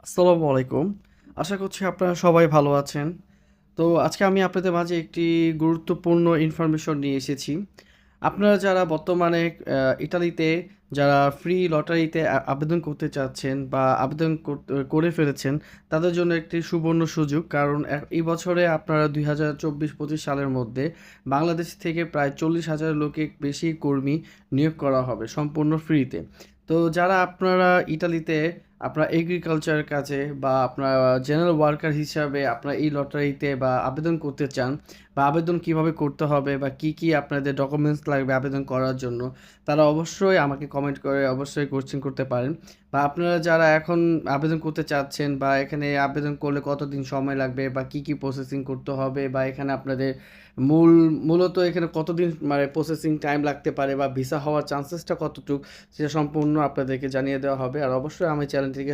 আসসালামু আলাইকুম। আশা করছি আপনারা সবাই ভালো আছেন। তো আজকে আমি আপনাদের মাঝে একটি গুরুত্বপূর্ণ ইনফরমেশন নিয়ে এসেছি। আপনারা যারা বর্তমানে ইতালিতে যারা ফ্রি লটারিতে আবেদন করতে চাচ্ছেন বা আবেদন করে ফেলেছেন, তাদের জন্য একটি সুবর্ণ সুযোগ। কারণ এই বছরে আপনারা ২০২৪-২৫ সালের মধ্যে বাংলাদেশ থেকে প্রায় ৪০,০০০ লোকের বেশি কর্মী নিয়োগ করা হবে সম্পূর্ণ ফ্রিতে। তো যারা আপনারা ইতালিতে আপনার এগ্রিকালচারের কাজে বা আপনার জেনারেল ওয়ার্কার হিসাবে আপনার এই লটারিতে বা আবেদন করতে চান বা আবেদন কিভাবে করতে হবে বা কি কি আপনাদের ডকুমেন্টস লাগবে আবেদন করার জন্য, তারা অবশ্যই আমাকে কমেন্ট করে অবশ্যই কোশ্চেন করতে পারেন। বা আপনারা যারা এখন আবেদন করতে চাচ্ছেন বা এখানে আবেদন করলে কতদিন সময় লাগবে বা কি কি প্রসেসিং করতে হবে বা এখানে আপনাদের মূল মূলত এখানে কতদিন মানে প্রসেসিং টাইম লাগতে পারে বা ভিসা হওয়ার চান্সেসটা কতটুকু, সেটা সম্পূর্ণ আপনাদেরকে জানিয়ে দেওয়া হবে। আর অবশ্যই আমি চ্যানেলটিকে